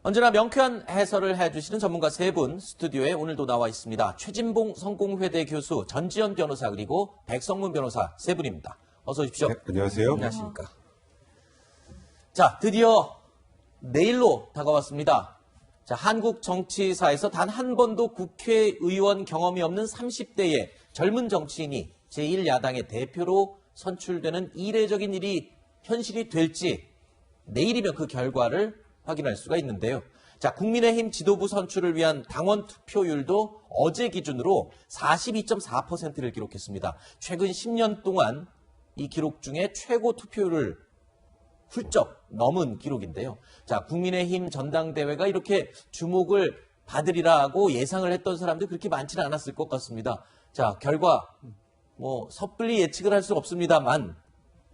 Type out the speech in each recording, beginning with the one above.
언제나 명쾌한 해설을 해주시는 전문가 세 분 스튜디오에 오늘도 나와 있습니다. 최진봉 성공회대 교수, 전지현 변호사 그리고 백성문 변호사 세 분입니다. 어서 오십시오. 네, 안녕하세요. 안녕하십니까. 자, 드디어 내일로 다가왔습니다. 자, 한국 정치사에서 단 한 번도 국회의원 경험이 없는 30대의 젊은 정치인이 제1야당의 대표로 선출되는 이례적인 일이 현실이 될지 내일이면 그 결과를 확인할 수가 있는데요. 자, 국민의힘 지도부 선출을 위한 당원 투표율도 어제 기준으로 42.4%를 기록했습니다. 최근 10년 동안 이 기록 중에 최고 투표율을 훌쩍 넘은 기록인데요. 자, 국민의힘 전당대회가 이렇게 주목을 받으리라고 예상을 했던 사람들 그렇게 많지는 않았을 것 같습니다. 자, 결과 섣불리 예측을 할 수 없습니다만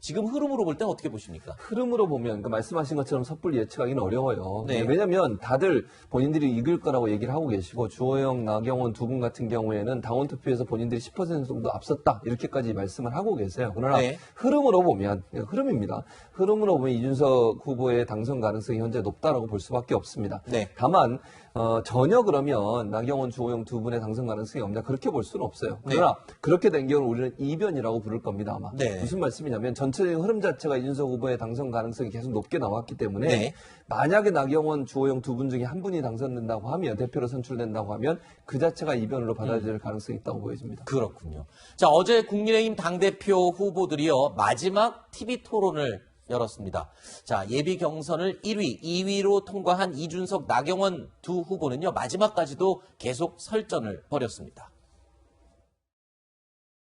지금 흐름으로 볼 때 어떻게 보십니까? 흐름으로 보면 말씀하신 것처럼 섣불리 예측하기는 어려워요. 네. 왜냐하면 다들 본인들이 이길 거라고 얘기를 하고 계시고 주호영, 나경원 두 분 같은 경우에는 당원 투표에서 본인들이 10% 정도 앞섰다 이렇게까지 말씀을 하고 계세요. 그러나 네. 흐름으로 보면 흐름입니다. 흐름으로 보면 이준석 후보의 당선 가능성이 현재 높다라고 볼 수밖에 없습니다. 네. 다만 전혀 그러면 나경원, 주호영 두 분의 당선 가능성이 없냐 그렇게 볼 수는 없어요. 그러나 그렇게 된 경우는 우리는 이변이라고 부를 겁니다 아마. 네. 무슨 말씀이냐면 전체적인 흐름 자체가 이준석 후보의 당선 가능성이 계속 높게 나왔기 때문에 네. 만약에 나경원, 주호영 두 분 중에 한 분이 당선된다고 하면 대표로 선출된다고 하면 그 자체가 이변으로 받아들일 가능성이 있다고 보여집니다. 그렇군요. 자, 어제 국민의힘 당대표 후보들이요 마지막 TV 토론을 열었습니다. 자, 예비 경선을 1위, 2위로 통과한 이준석, 나경원 두 후보는요 마지막까지도 계속 설전을 벌였습니다.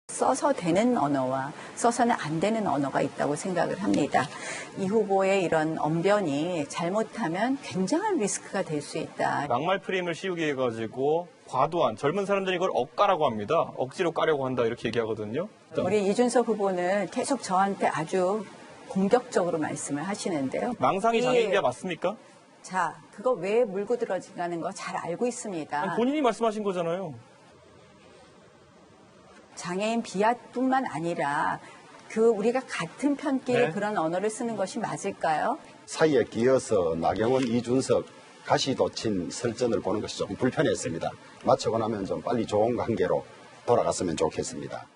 써서 되는 언어와 써서는 안 되는 언어가 있다고 생각을 합니다. 이 후보의 이런 언변이 잘못하면 굉장한 리스크가 될 수 있다. 막말 프레임을 씌우게 해가지고 과도한 젊은 사람들이 이걸 억까라고 합니다. 억지로 까려고 한다 이렇게 얘기하거든요. 우리 이준석 후보는 계속 저한테 아주 공격적으로 말씀을 하시는데요. 망상이 장애인가 맞습니까? 자, 그거 왜 물고 들어가는 거 잘 알고 있습니다. 아니, 본인이 말씀하신 거잖아요. 장애인 비하뿐만 아니라 우리가 같은 편끼리 네. 그런 언어를 쓰는 것이 맞을까요? 사이에 끼어서 나경원, 이준석 가시도친 설전을 보는 것이 좀 불편했습니다. 마치고 나면 좀 빨리 좋은 관계로 돌아갔으면 좋겠습니다.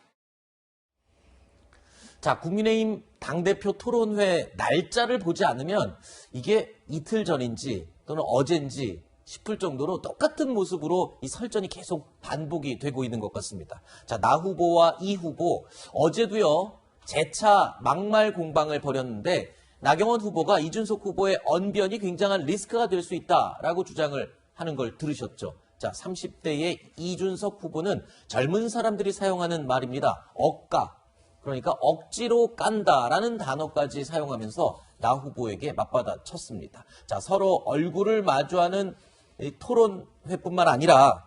자, 국민의힘 당대표 토론회 날짜를 보지 않으면 이게 이틀 전인지 또는 어젠지 싶을 정도로 똑같은 모습으로 이 설전이 계속 반복이 되고 있는 것 같습니다. 자, 나 후보와 이 후보 어제도요 재차 막말 공방을 벌였는데 나경원 후보가 이준석 후보의 언변이 굉장한 리스크가 될 수 있다라고 주장을 하는 걸 들으셨죠. 자, 30대의 이준석 후보는 젊은 사람들이 사용하는 말입니다. 억까. 그러니까 억지로 깐다라는 단어까지 사용하면서 나 후보에게 맞받아 쳤습니다. 자, 서로 얼굴을 마주하는 이 토론회뿐만 아니라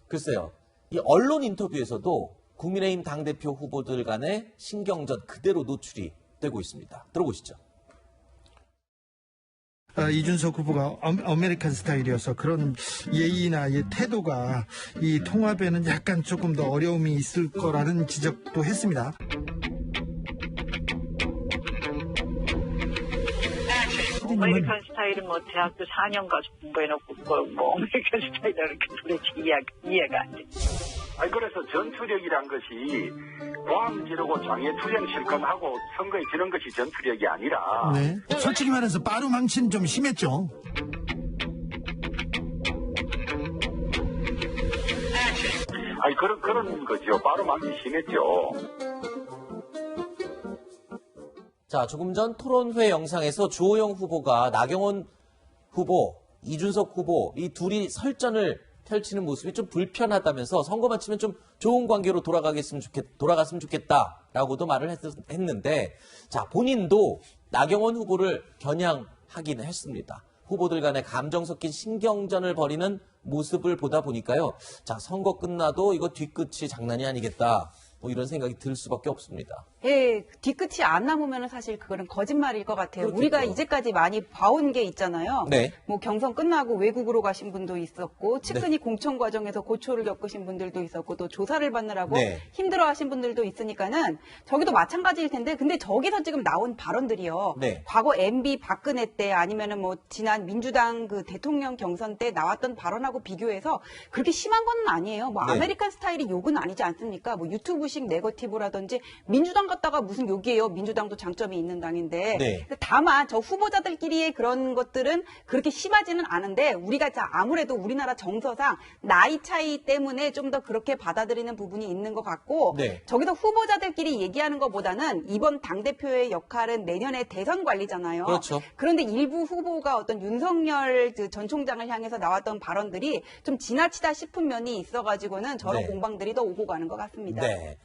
글쎄요. 이 언론 인터뷰에서도 국민의힘 당대표 후보들 간의 신경전 그대로 노출이 되고 있습니다. 들어보시죠. 이준석 후보가 아메리칸 스타일이어서 그런 예의나 태도가 이 통합에는 약간 조금 더 어려움이 있을 거라는 지적도 했습니다. 아메리칸 스타일은 대학교 4년 가서 공부해놓고 아메리칸 스타일이라 이렇게 도대체 이해가 안 돼. 아니 그래서 전투력이란 것이 보안 지르고 장애 투쟁 실컷 하고 선거에 지는 것이 전투력이 아니라. 네. 솔직히 말해서 빠루 망치는 좀 심했죠. 아니 그런 거죠. 바로 많이 심했죠. 자, 조금 전 토론회 영상에서 주호영 후보가 나경원 후보, 이준석 후보 이 둘이 설전을 펼치는 모습이 좀 불편하다면서 선거 마치면 좀 좋은 관계로 돌아갔으면 좋겠다라고도 말을 했는데 자, 본인도 나경원 후보를 겨냥하기는 했습니다. 후보들 간의 감정 섞인 신경전을 벌이는 모습을 보다 보니까요. 자, 선거 끝나도 이거 뒤끝이 장난이 아니겠다. 이런 생각이 들 수밖에 없습니다. 예, 뒤끝이 안 남으면 사실 그거는 거짓말일 것 같아요. 그렇겠죠. 우리가 이제까지 많이 봐온 게 있잖아요. 네. 뭐 경선 끝나고 외국으로 가신 분도 있었고, 측근이 공천 과정에서 고초를 겪으신 분들도 있었고, 또 조사를 받느라고 네. 힘들어하신 분들도 있으니까는 저기도 마찬가지일 텐데, 근데 저기서 지금 나온 발언들이요. 네. 과거 MB 박근혜 때 아니면은 뭐 지난 민주당 그 대통령 경선 때 나왔던 발언하고 비교해서 그렇게 심한 건 아니에요. 뭐 네. 아메리칸 스타일이 욕은 아니지 않습니까? 뭐 유튜브식 네거티브라든지 민주당 갔다가 무슨 욕이에요. 민주당도 장점이 있는 당인데. 네. 다만 저 후보자들끼리의 그런 것들은 그렇게 심하지는 않은데 우리가 자 아무래도 우리나라 정서상 나이 차이 때문에 좀 더 그렇게 받아들이는 부분이 있는 것 같고 네. 저기서 후보자들끼리 얘기하는 것보다는 이번 당대표의 역할은 내년에 대선 관리잖아요. 그렇죠. 그런데 일부 후보가 어떤 윤석열 전 총장을 향해서 나왔던 발언들이 좀 지나치다 싶은 면이 있어가지고는 저런 네. 공방들이 더 오고 가는 것 같습니다. 네.